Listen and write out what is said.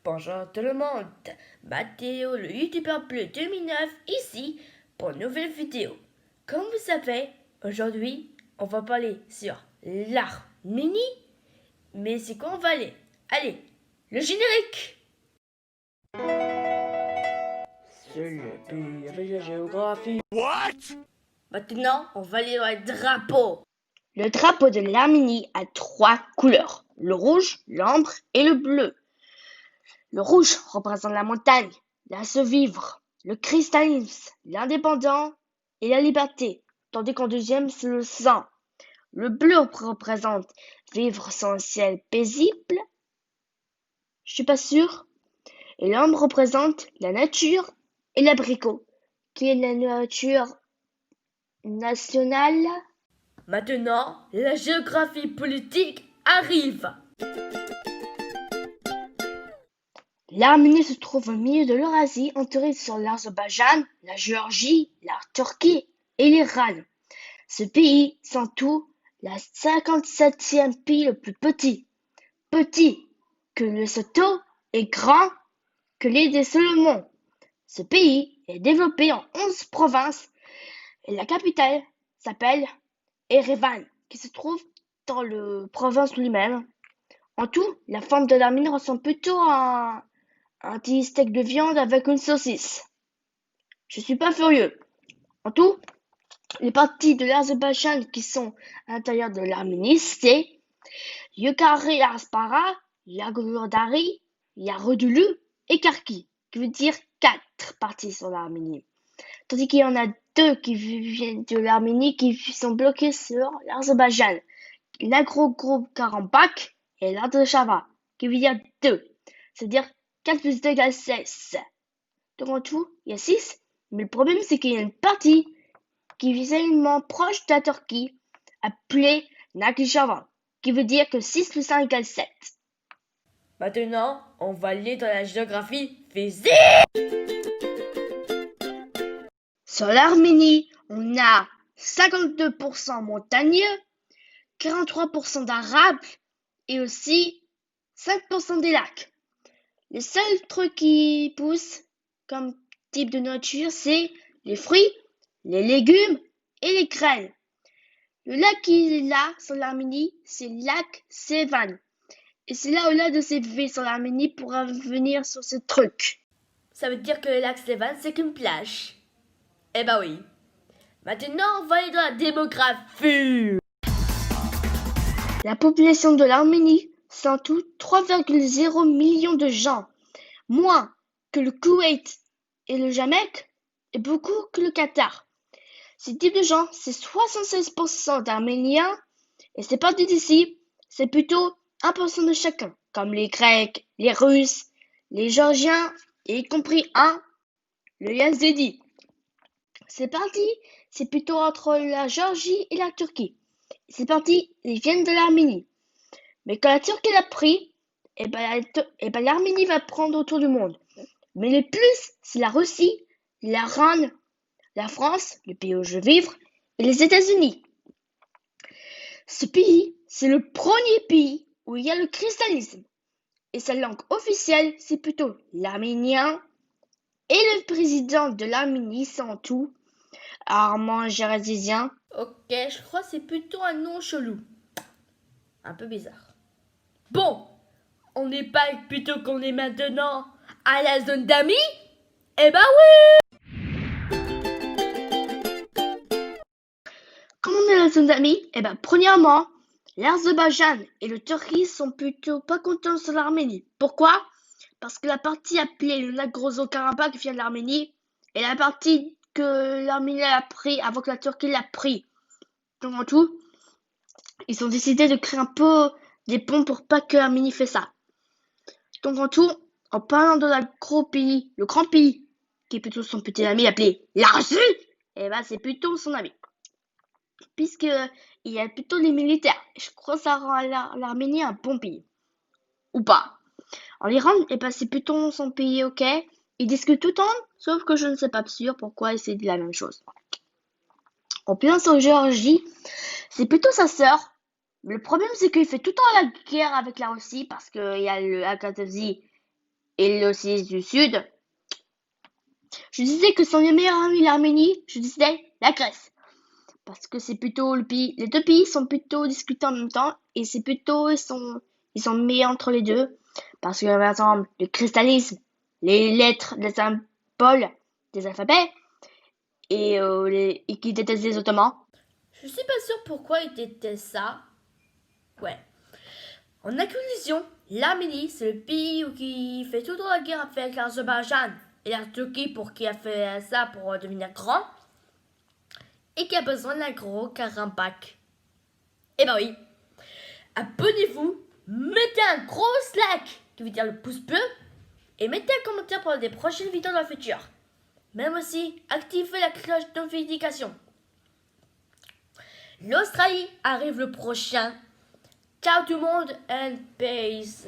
Bonjour tout le monde, Mathéo le youtubeur bleu 2009 ici pour une nouvelle vidéo. Comme vous savez, aujourd'hui on va parler sur l'Arménie, mais c'est quoi on va aller? Allez, le générique! C'est le pays avec la géographie. What? Maintenant on va aller dans les drapeaux. Le drapeau de l'Arménie a 3 couleurs, le rouge, l'ambre et le bleu. Le rouge représente la montagne, la vivre, le cristallisme, l'indépendant et la liberté, tandis qu'en deuxième c'est le sang. Le bleu représente vivre sans un ciel paisible, je suis pas sûre. Et l'ambre représente la nature et l'abricot, qui est la nature nationale. Maintenant, la géographie politique arrive. L'Arménie se trouve au milieu de l'Eurasie, entourée sur l'Azerbaïdjan, la Géorgie, la Turquie et l'Iran. Ce pays, c'est en tout la 57e pays le plus petit. Petit que le Lesotho et grand que l'île des Salomon. Ce pays est développé en 11 provinces et la capitale s'appelle Erevan, qui se trouve dans la province lui-même. En tout, la forme de l'Arménie ressemble plutôt à un petit steak de viande avec une saucisse. Je suis pas furieux. En tout, les parties de l'Azerbaïdjan qui sont à l'intérieur de l'Arménie, c'est Yukarı Aspara, Yagoudari, Yarudulu et Karki, qui veut dire 4 parties sur l'Arménie. Tandis qu'il y en a 2 qui viennent de l'Arménie qui sont bloqués sur l'Azerbaïdjan. L'Agro-Karabakh et l'Ardeshava, qui veut dire 2, c'est-à-dire 4 plus 2 égale 16. Donc en tout, il y a 6, mais le problème c'est qu'il y a une partie qui est visuellement proche de la Turquie, appelée Nakhichevan, qui veut dire que 6 plus 1 égale 7. Maintenant, on va aller dans la géographie physique. Sur l'Arménie, on a 52% montagneux, 43% d'arables et aussi 5% des lacs. Les seuls trucs qui poussent comme type de nourriture, c'est les fruits, les légumes et les graines. Le lac qui est là sur l'Arménie, c'est le lac Sevan. Et c'est là au-delà de ces villes sur l'Arménie pour revenir sur ce truc. Ça veut dire que le lac Sevan, c'est qu'une plage. Eh ben oui. Maintenant, on va aller dans la démographie. La population de l'Arménie, c'est en tout 3,0 millions de gens, moins que le Koweït et le Jamaïque, et beaucoup que le Qatar. Ce type de gens, c'est 76% d'Arméniens, et ces parties d'ici, c'est plutôt 1% de chacun, comme les Grecs, les Russes, les Géorgiens, et y compris le Yazidi. Ces parties, c'est plutôt entre la Géorgie et la Turquie. Ces parties, ils viennent de l'Arménie. Mais quand la Turquie l'a pris, l'Arménie va prendre autour du monde. Mais le plus, c'est la Russie, l'Iran, la France, le pays où je veux vivre, et les États-Unis. Ce pays, c'est le premier pays où il y a le christianisme. Et sa langue officielle, c'est plutôt l'arménien. Et le président de l'Arménie, c'est en tout Armand Gérazisien. Ok, je crois que c'est plutôt un nom chelou. Un peu bizarre. Bon, on n'est pas plutôt qu'on est maintenant à la zone d'amis? Eh ben oui! Comme on est dans la zone d'amis, premièrement, l'Azerbaïdjan et le Turquie sont plutôt pas contents sur l'Arménie. Pourquoi? Parce que la partie appelée le Nagorno-Karabakh vient de l'Arménie et la partie que l'Arménie a pris avant que la Turquie l'a pris. Donc en tout, ils ont décidé de créer un peu des ponts pour pas que l'Arménie fait ça. Donc en tout, en parlant de le grand pays, qui est plutôt son petit ami appelé la Russie, c'est plutôt son ami. Puisque il y a plutôt les militaires. Je crois que ça rend l'Arménie un bon pays. Ou pas. En Iran, c'est plutôt son pays, ok. Ils discutent tout le temps, sauf que je ne sais pas sûr pourquoi c'est la même chose. En plus, en Géorgie, c'est plutôt sa sœur. Mais le problème, c'est qu'il fait tout le temps la guerre avec la Russie parce qu'il y a le Akazazi et l'Océanie du Sud. Je disais que son meilleur ami l'Arménie, je disais la Grèce. Parce que c'est plutôt le pays, les deux pays sont plutôt discutés en même temps et c'est plutôt, ils sont meilleurs entre les deux. Parce que, par exemple, le cristallisme, les lettres, les symboles, des alphabets et qui détestent les Ottomans. Je suis pas sûre pourquoi ils détestent ça. Ouais. En conclusion, l'Arménie, c'est le pays qui fait toute la guerre avec l'Azerbaïdjan et la Turquie pour qui a fait ça pour devenir grand et qui a besoin d'un gros Karabakh. Eh ben oui, abonnez-vous, mettez un gros like qui veut dire le pouce bleu et mettez un commentaire pour des prochaines vidéos dans le futur. Même aussi, activez la cloche de notification. L'Australie arrive le prochain. Ciao tout le monde and peace.